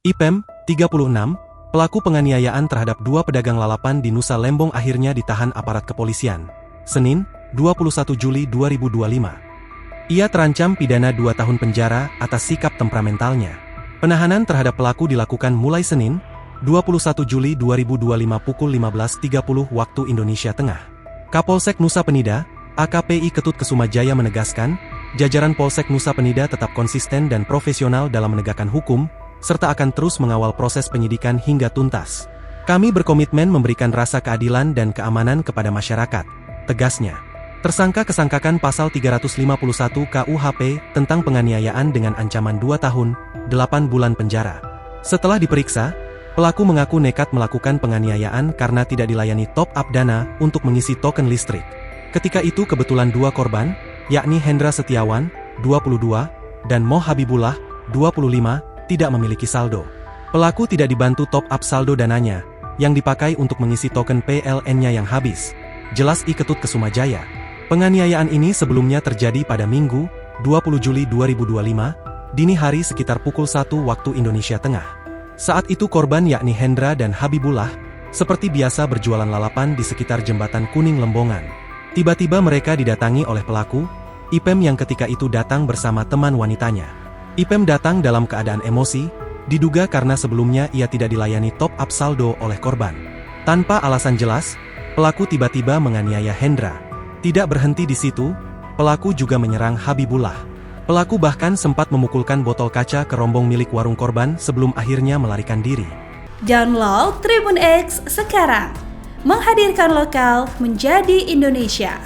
IPEM, 36, pelaku penganiayaan terhadap 2 pedagang lalapan di Nusa Lembong akhirnya ditahan aparat kepolisian. Senin, 21 Juli 2025. Ia terancam pidana 2 tahun penjara atas sikap temperamentalnya. Penahanan terhadap pelaku dilakukan mulai Senin, 21 Juli 2025 pukul 15.30 waktu Indonesia Tengah. Kapolsek Nusa Penida, AKPI Ketut Kesumajaya menegaskan, jajaran Polsek Nusa Penida tetap konsisten dan profesional dalam menegakkan hukum, serta akan terus mengawal proses penyidikan hingga tuntas. Kami berkomitmen memberikan rasa keadilan dan keamanan kepada masyarakat, tegasnya. Tersangka kesangkakan pasal 351 KUHP tentang penganiayaan dengan ancaman 2 tahun, 8 bulan penjara. Setelah diperiksa, pelaku mengaku nekat melakukan penganiayaan karena tidak dilayani top-up dana untuk mengisi token listrik. Ketika itu kebetulan 2 korban, yakni Hendra Setiawan, 22, dan Mo Habibullah, 25, tidak memiliki saldo. Pelaku tidak dibantu top-up saldo dananya, yang dipakai untuk mengisi token PLN-nya yang habis. Jelas I Ketut Kesumajaya. Penganiayaan ini sebelumnya terjadi pada Minggu, 20 Juli 2025, dini hari sekitar pukul 1 waktu Indonesia Tengah. Saat itu korban yakni Hendra dan Habibullah, seperti biasa berjualan lalapan di sekitar Jembatan Kuning Lembongan. Tiba-tiba mereka didatangi oleh pelaku, IPEM yang ketika itu datang bersama teman wanitanya. IPEM datang dalam keadaan emosi, diduga karena sebelumnya ia tidak dilayani top-up saldo oleh korban. Tanpa alasan jelas, pelaku tiba-tiba menganiaya Hendra. Tidak berhenti di situ, pelaku juga menyerang Habibullah. Pelaku bahkan sempat memukulkan botol kaca ke rombong milik warung korban sebelum akhirnya melarikan diri. Download Tribun X sekarang, menghadirkan lokal menjadi Indonesia.